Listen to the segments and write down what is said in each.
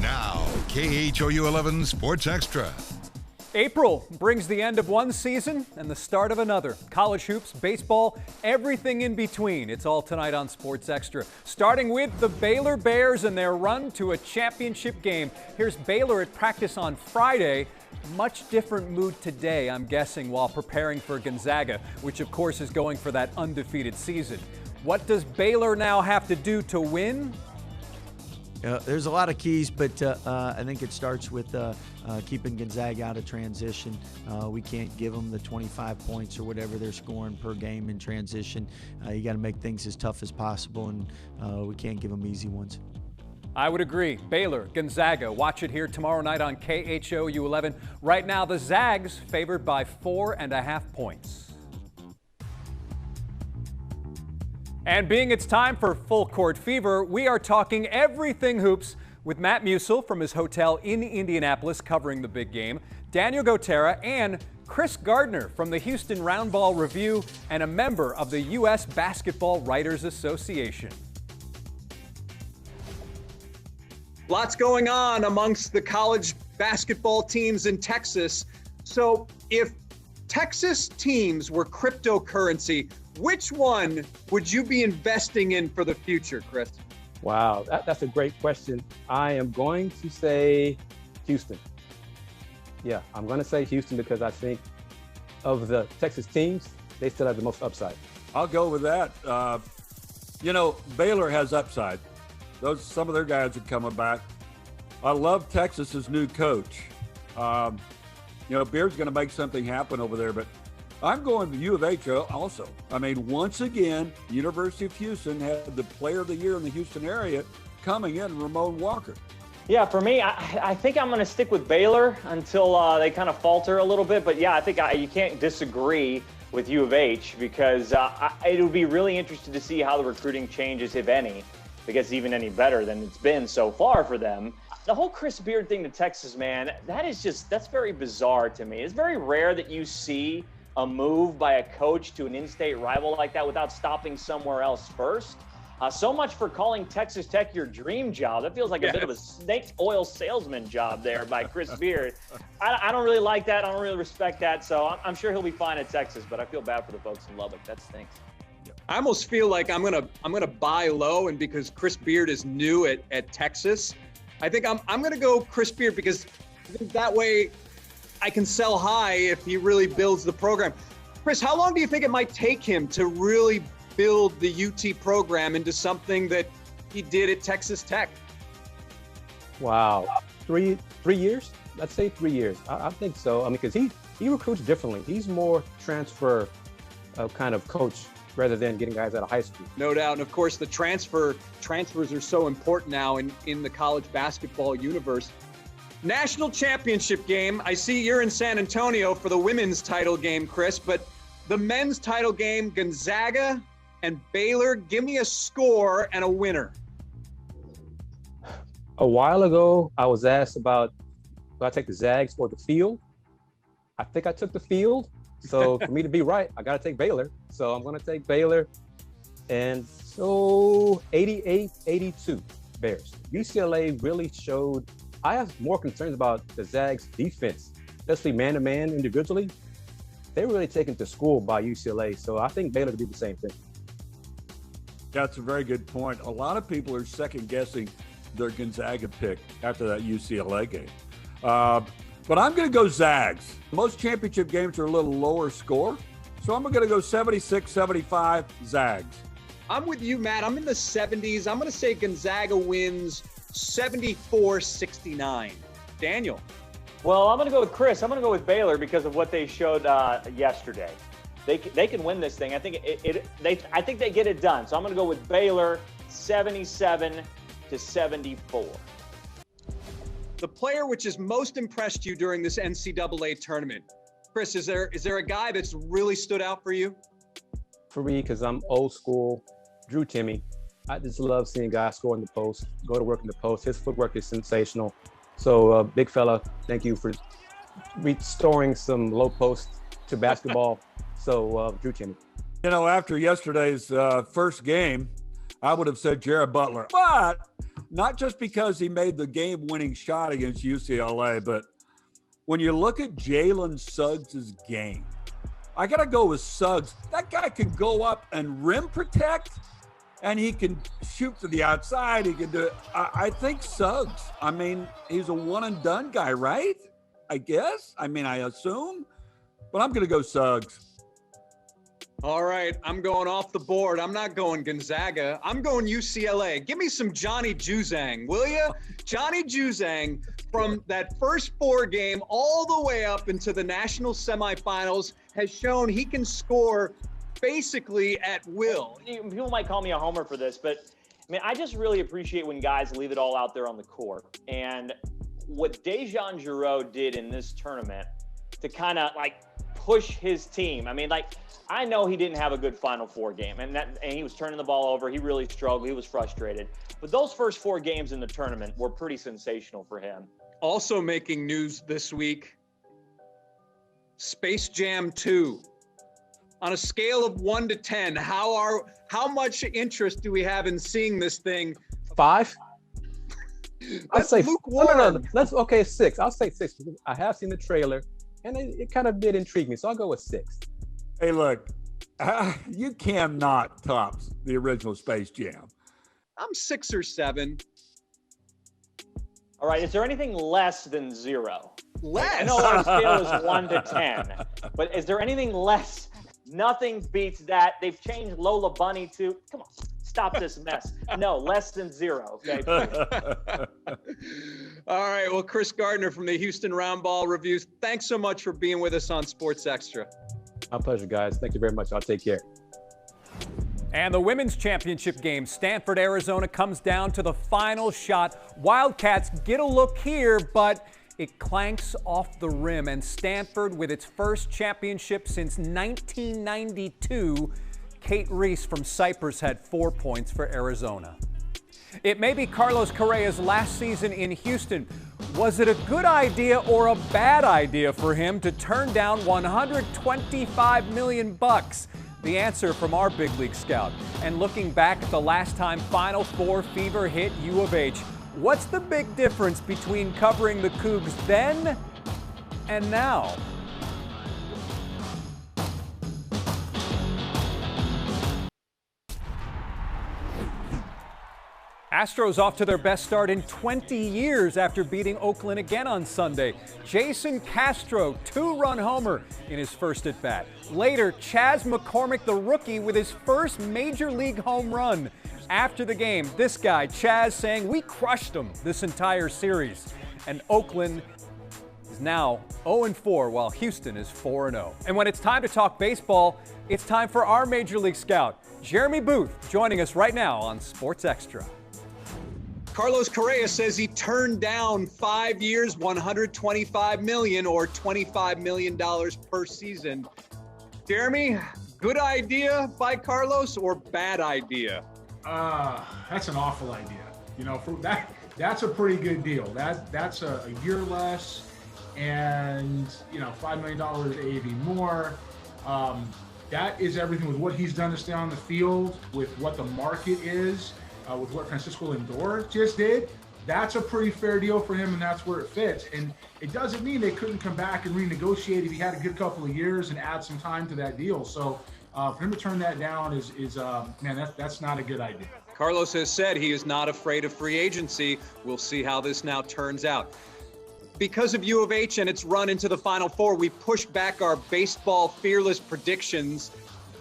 Now, KHOU 11 Sports Extra. April brings the end of one season and the start of another. College hoops, baseball, everything in between. It's all tonight on Sports Extra. Starting with the Baylor Bears and their run to a championship game. Here's Baylor at practice on Friday. Much different mood today, I'm guessing, while preparing for Gonzaga, which of course is going for that undefeated season. What does Baylor now have to do to win? There's a lot of keys, but I think it starts with keeping Gonzaga out of transition. We can't give them the 25 points or whatever they're scoring per game in transition. You got to make things as tough as possible, and we can't give them easy ones. I would agree. Baylor, Gonzaga. Watch it here tomorrow night on KHOU 11. Right now, the Zags favored by 4.5 points. And being it's time for Full Court Fever, we are talking everything hoops with Matt Musil from his hotel in Indianapolis covering the big game, Dan Gotera, and Chris Gardner from the Houston Roundball Review and a member of the U.S. Basketball Writers Association. Lots going on amongst the college basketball teams in Texas. So if Texas teams were cryptocurrency, which one would you be investing in for the future, Chris? Wow, that's a great question. I am going to say Houston. Yeah, I'm going to say Houston because I think of the Texas teams, they still have the most upside. I'll go with that. Baylor has upside. Some of their guys are coming back. I love Texas's new coach. Beard's going to make something happen over there, but I'm going to U of H also. I mean, once again, University of Houston had the player of the year in the Houston area coming in, Ramon Walker. Yeah, for me, I think I'm going to stick with Baylor until they kind of falter a little bit. But yeah, I think you can't disagree with U of H because it would be really interesting to see how the recruiting changes, if any, because even any better than it's been so far for them. The whole Chris Beard thing to Texas, man, that's very bizarre to me. It's very rare that you see a move by a coach to an in-state rival like that without stopping somewhere else first. So much for calling Texas Tech your dream job. That feels like a bit of a snake oil salesman job there by Chris Beard. I don't really like that. I don't really respect that. So I'm sure he'll be fine at Texas, but I feel bad for the folks in Lubbock. That stinks. I almost feel like I'm gonna buy low, and because Chris Beard is new at Texas, I think I'm gonna go Chris Beard because that way I can sell high if he really builds the program. Chris, how long do you think it might take him to really build the UT program into something that he did at Texas Tech? Wow, three years? Let's say 3 years. I think so. I mean, because he recruits differently. He's more transfer kind of coach rather than getting guys out of high school. No doubt. And of course, the transfers are so important now in the college basketball universe. National championship game. I see you're in San Antonio for the women's title game, Chris, but the men's title game, Gonzaga and Baylor. Give me a score and a winner. A while ago, I was asked about, do I take the Zags or the field? I think I took the field. So for me to be right, I got to take Baylor. So I'm going to take Baylor. And so 88-82 Bears. UCLA really showed. I have more concerns about the Zags defense, especially man-to-man individually. They were really taken to school by UCLA. So I think Baylor could do the same thing. That's a very good point. A lot of people are second-guessing their Gonzaga pick after that UCLA game. But I'm going to go Zags. Most championship games are a little lower score, so I'm going to go 76-75 Zags. I'm with you, Matt. I'm in the 70s. I'm going to say Gonzaga wins 74-69. Daniel. Well, I'm going to go with Chris. I'm going to go with Baylor because of what they showed yesterday. They can win this thing. I think I think they get it done. So I'm going to go with Baylor 77-74. The player which has most impressed you during this NCAA tournament, Chris, is there a guy that's really stood out for you? For me, because I'm old school, Drew Timme. I just love seeing guys score in the post, go to work in the post. His footwork is sensational. So, big fella, thank you for restoring some low post to basketball. So, Drew Timme. After yesterday's first game, I would have said Jared Butler. But not just because he made the game-winning shot against UCLA, but when you look at Jalen Suggs' game, I got to go with Suggs. That guy can go up and rim protect, and he can shoot to the outside. He can do it. I think Suggs, I mean, he's a one-and-done guy, right? I guess. I mean, I assume. But I'm going to go Suggs. All right, I'm going off the board. I'm not going Gonzaga. I'm going UCLA. Give me some Johnny Juzang, will you? Johnny Juzang, from that first 4 game all the way up into the national semifinals, has shown he can score basically at will. People might call me a homer for this, but I mean, I just really appreciate when guys leave it all out there on the court. And what Dejan Giroux did in this tournament to kind of like push his team. I mean, like, I know he didn't have a good Final Four game, and he was turning the ball over. He really struggled. He was frustrated. But those first 4 games in the tournament were pretty sensational for him. Also making news this week, Space Jam 2. On a scale of 1 to 10, how much interest do we have in seeing this thing? 5. I'd say lukewarm. No. Let's 6. I'll say 6 because I have seen the trailer, and it kind of did intrigue me. So I'll go with 6. Hey, look, you cannot top the original Space Jam. I'm 6 or 7. All right, is there anything less than 0? Less? I know our scale is 1 to 10, but is there anything less? Nothing beats that. They've changed Lola Bunny to, come on, stop this mess. No, less than 0, okay? All right, well, Chris Gardner from the Houston Roundball Reviews, thanks so much for being with us on Sports Extra. My pleasure, guys. Thank you very much. I'll take care. And the women's championship game, Stanford, Arizona, comes down to the final shot. Wildcats get a look here, but it clanks off the rim. And Stanford, with its first championship since 1992, Kate Reese from Cyprus had 4 points for Arizona. It may be Carlos Correa's last season in Houston. Was it a good idea or a bad idea for him to turn down $125 million? The answer from our big league scout. And looking back at the last time Final Four fever hit U of H, what's the big difference between covering the Cougs then and now? Astros off to their best start in 20 years after beating Oakland again on Sunday. Jason Castro, 2-run homer in his first at-bat. Later, Chas McCormick, the rookie, with his first major league home run. After the game, this guy, Chas, saying, "We crushed them this entire series." And Oakland is now 0-4 while Houston is 4-0. And when it's time to talk baseball, it's time for our major league scout, Jeremy Booth, joining us right now on Sports Extra. Carlos Correa says he turned down 5 years, $125 million or $25 million per season. Jeremy, good idea by Carlos or bad idea? That's an awful idea. You know, for that's a pretty good deal. That's a year less, and you know, $5 million AAV more. That is everything with what he's done to stay on the field, with what the market is. With what Francisco Lindor just did, that's a pretty fair deal for him, and that's where it fits. And it doesn't mean they couldn't come back and renegotiate if he had a good couple of years and add some time to that deal. So for him to turn that down is man, that's not a good idea. Carlos has said he is not afraid of free agency. We'll see how this now turns out. Because of U of H and its run into the Final Four, we pushed back our baseball fearless predictions.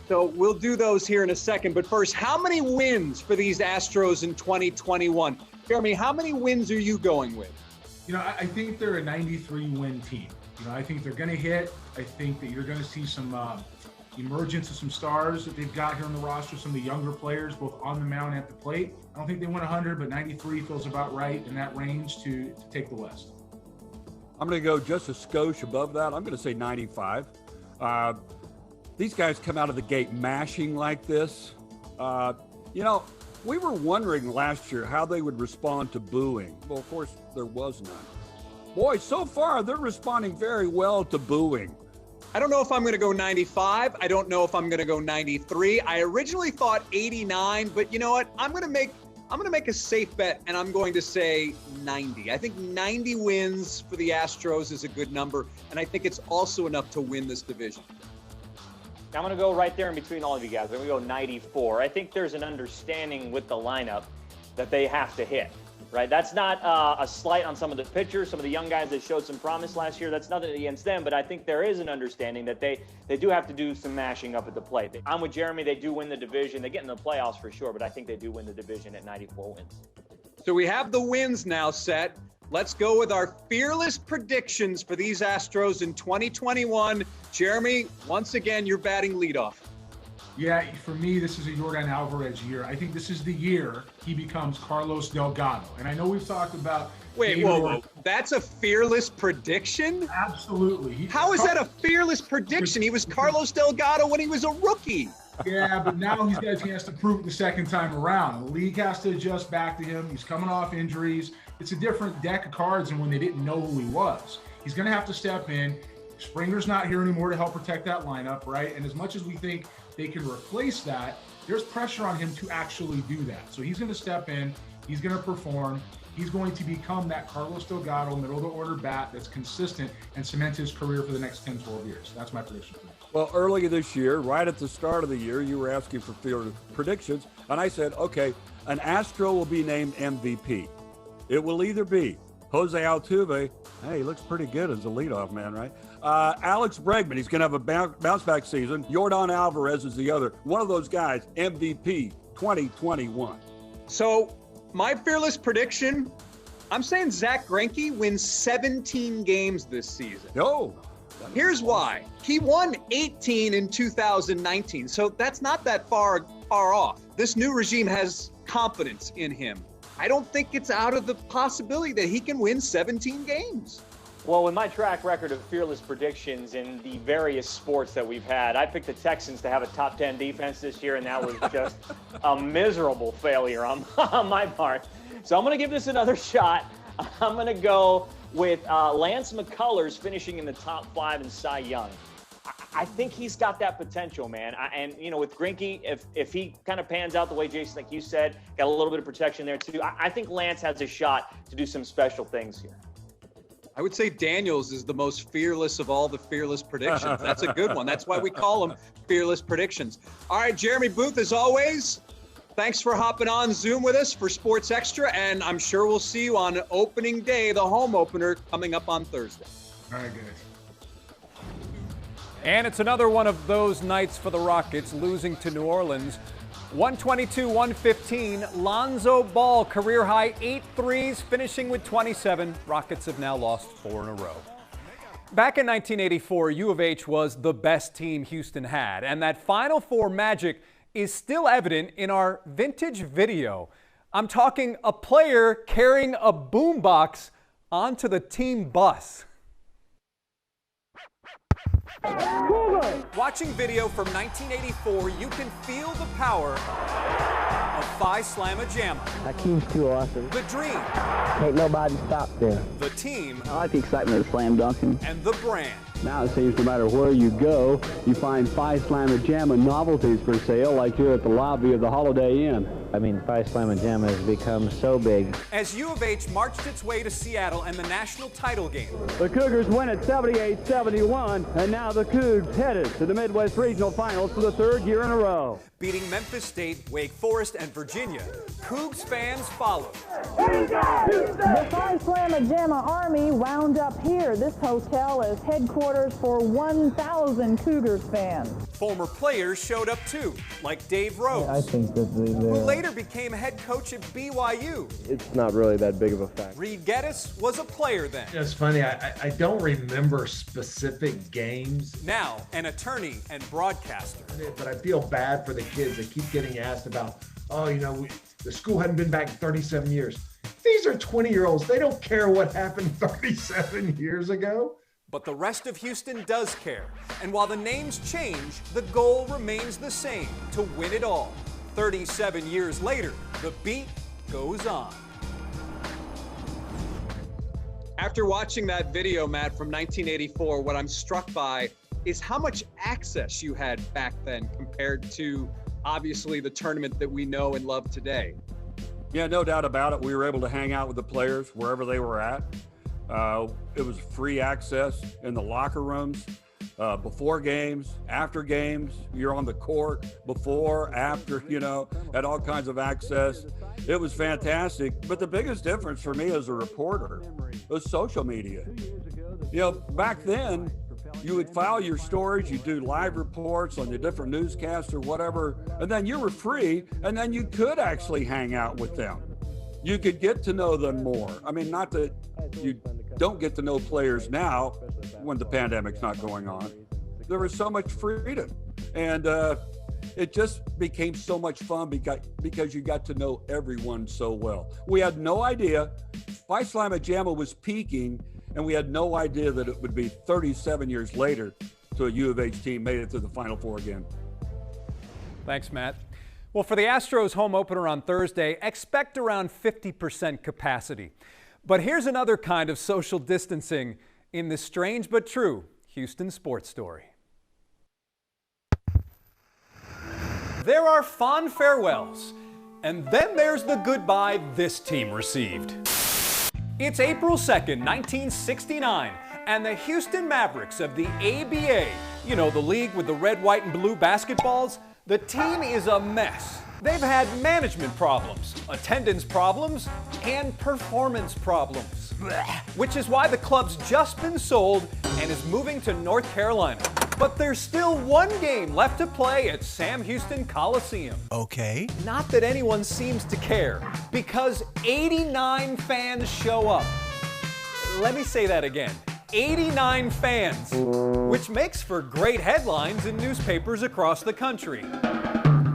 So we'll do those here in a second. But first, how many wins for these Astros in 2021? Jeremy, how many wins are you going with? You know, I think they're a 93-win team. You know, I think they're going to hit. I think that you're going to see some emergence of some stars that they've got here on the roster, some of the younger players, both on the mound and at the plate. I don't think they win 100, but 93 feels about right in that range to take the West. I'm going to go just a skosh above that. I'm going to say 95. These guys come out of the gate mashing like this. You know, we were wondering last year how they would respond to booing. Well, of course, there was none. Boy, so far, they're responding very well to booing. I don't know if I'm going to go 95. I don't know if I'm going to go 93. I originally thought 89, but you know what? I'm going to make I'm going to make a safe bet, and I'm going to say 90. I think 90 wins for the Astros is a good number, and I think it's also enough to win this division. I'm going to go right there in between all of you guys. I'm going to go 94. I think there's an understanding with the lineup that they have to hit, right? That's not a slight on some of the pitchers, some of the young guys that showed some promise last year. That's nothing against them, but I think there is an understanding that they do have to do some mashing up at the plate. I'm with Jeremy. They do win the division. They get in the playoffs for sure, but I think they do win the division at 94 wins. So we have the wins now set. Let's go with our fearless predictions for these Astros in 2021. Jeremy, once again, you're batting leadoff. Yeah, for me, this is a Yordan Alvarez year. I think this is the year he becomes Carlos Delgado. And I know we've talked about... Wait, whoa. That's a fearless prediction? Absolutely. How is that a fearless prediction? He was Carlos Delgado when he was a rookie. Yeah, but now he's got a chance to prove it the second time around. The league has to adjust back to him. He's coming off injuries. It's a different deck of cards than when they didn't know who he was. He's going to have to step in. Springer's not here anymore to help protect that lineup, right? And as much as we think they can replace that, there's pressure on him to actually do that. So he's going to step in. He's going to perform. He's going to become that Carlos Delgado middle-of-the-order bat that's consistent and cement his career for the next 10, 12 years. That's my prediction. Well, earlier this year, right at the start of the year, you were asking for field predictions, and I said, okay, an Astro will be named MVP. It will either be Jose Altuve. Hey, he looks pretty good as a leadoff man, right? Alex Bregman, he's going to have a bounce-back season. Yordan Alvarez is the other. One of those guys, MVP 2021. So my fearless prediction, I'm saying Zach Greinke wins 17 games this season. No. Here's why. He won 18 in 2019, so that's not that far off. This new regime has confidence in him. I don't think it's out of the possibility that he can win 17 games. Well, with my track record of fearless predictions in the various sports that we've had, I picked the Texans to have a top 10 defense this year, and that was just a miserable failure on my part. So I'm going to give this another shot. I'm going to go with Lance McCullers finishing in the top 5 in Cy Young. I think he's got that potential, man. And, you know, with Greinke, if he kind of pans out the way, Jason, like you said, got a little bit of protection there, too. I think Lance has a shot to do some special things here. I would say Daniels is the most fearless of all the fearless predictions. That's a good one. That's why we call them fearless predictions. All right, Jeremy Booth, as always, thanks for hopping on Zoom with us for Sports Extra, and I'm sure we'll see you on opening day, the home opener, coming up on Thursday. All right, guys. And it's another one of those nights for the Rockets, losing to New Orleans. 122-115. Lonzo Ball, career-high 8 threes, finishing with 27. Rockets have now lost 4 in a row. Back in 1984, U of H was the best team Houston had, and that Final Four magic is still evident in our vintage video. I'm talking a player carrying a boombox onto the team bus. Watching video from 1984, you can feel the power of Phi Slamma Jamma. That team's too awesome. The dream. Ain't nobody stop there. The team. I like the excitement of slam dunking. And the brand. Now it seems no matter where you go, you find Phi Slamma Jamma novelties for sale, like here at the lobby of the Holiday Inn. I mean, Phi Slamma Jamma has become so big. As U of H marched its way to Seattle and the national title game. The Cougars win at 78-71, and now the Cougs headed to the Midwest Regional Finals for the 3rd year in a row. Beating Memphis State, Wake Forest, and Virginia, Cougs fans followed. The Phi Slamma Jamma Army wound up here. This hotel is headquarters for 1,000 Cougars fans. Former players showed up too, like Dave Rose, I think that who later became head coach at BYU. It's not really that big of a fact. Reed Geddes was a player then. It's funny, I don't remember specific games. Now an attorney and broadcaster. But I feel bad for the kids that keep getting asked about, oh, you know, the school hadn't been back in 37 years. These are 20-year-olds. They don't care what happened 37 years ago. But the rest of Houston does care. And while the names change, the goal remains the same, to win it all. 37 years later, the beat goes on. After watching that video, Matt, from 1984, what I'm struck by is how much access you had back then compared to, obviously, the tournament that we know and love today. Yeah, no doubt about it. We were able to hang out with the players wherever they were at. It was free access in the locker rooms, before games, after games. You're on the court before, after, had all kinds of access. It was fantastic. But the biggest difference for me as a reporter was social media. Back then, you would file your stories, you'd do live reports on the different newscasts or whatever, and then you were free, and then you could actually hang out with them. You could get to know them more. I mean, not that you don't get to know players now when the pandemic's not going on. There was so much freedom, and it just became so much fun because you got to know everyone so well. We had no idea Phi Slama Jama was peaking, and we had no idea that it would be 37 years later till a U of H team made it to the Final Four again. Thanks, Matt. Well, for the Astros home opener on Thursday, expect around 50% capacity. But here's another kind of social distancing in this strange but true Houston sports story. There are fond farewells, and then there's the goodbye this team received. It's April 2nd, 1969, and the Houston Mavericks of the ABA, the league with the red, white, and blue basketballs, the team is a mess. They've had management problems, attendance problems, and performance problems. Which is why the club's just been sold and is moving to North Carolina. But there's still one game left to play at Sam Houston Coliseum. Okay. Not that anyone seems to care, because 89 fans show up. Let me say that again. 89 fans, which makes for great headlines in newspapers across the country.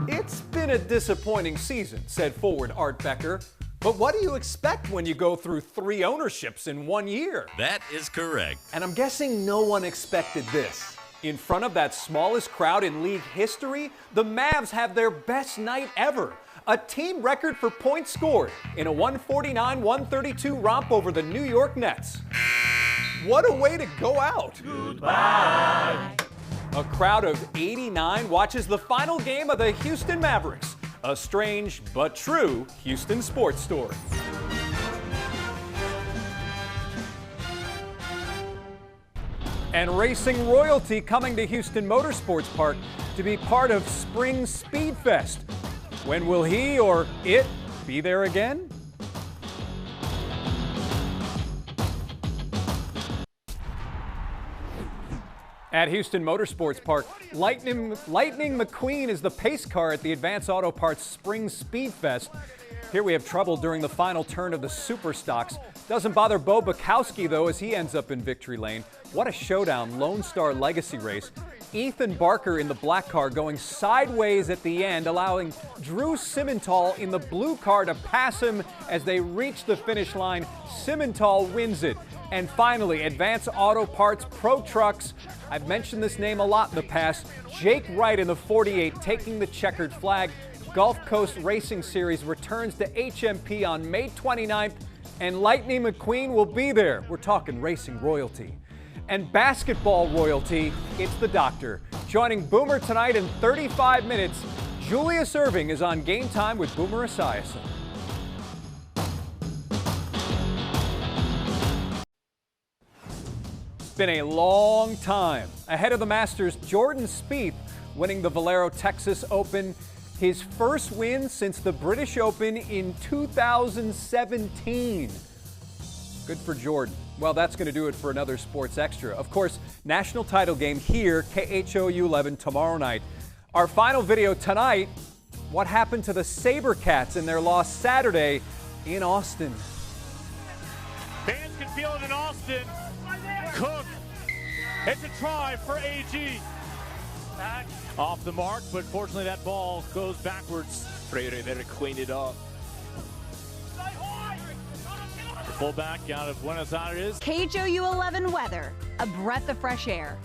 It's been a disappointing season, said forward Art Becker. But what do you expect when you go through 3 ownerships in 1 year? That is correct. And I'm guessing no one expected this. In front of that smallest crowd in league history, the Mavs have their best night ever. A team record for points scored in a 149-132 romp over the New York Nets. What a way to go out. Goodbye. A crowd of 89 watches the final game of the Houston Mavericks. A strange but true Houston sports story. And racing royalty coming to Houston Motorsports Park to be part of Spring Speed Fest. When will he or it be there again? At Houston Motorsports Park, Lightning McQueen is the pace car at the Advance Auto Parts Spring Speed Fest. Here we have trouble during the final turn of the Super Stocks. Doesn't bother Bo Bukowski, though, as he ends up in victory lane. What a showdown, Lone Star Legacy race. Ethan Barker in the black car going sideways at the end, allowing Drew Simmental in the blue car to pass him as they reach the finish line. Simmental wins it. And finally, Advance Auto Parts Pro Trucks. I've mentioned this name a lot in the past. Jake Wright in the 48 taking the checkered flag. Gulf Coast Racing Series returns to HMP on May 29th, and Lightning McQueen will be there. We're talking racing royalty. And basketball royalty, it's the doctor. Joining Boomer tonight in 35 minutes, Julius Erving is on Game Time with Boomer Esiason. It's been a long time. Ahead of the Masters, Jordan Spieth winning the Valero Texas Open. His first win since the British Open in 2017. Good for Jordan. Well, that's going to do it for another Sports Extra. Of course, national title game here, KHOU 11 tomorrow night. Our final video tonight, what happened to the SaberCats in their loss Saturday in Austin. Fans can feel it in Austin. Cook, it's a try for AG. Back off the mark, but fortunately that ball goes backwards. Freire there to clean it up. The fullback out of Buenos Aires. KHOU 11 weather, a breath of fresh air.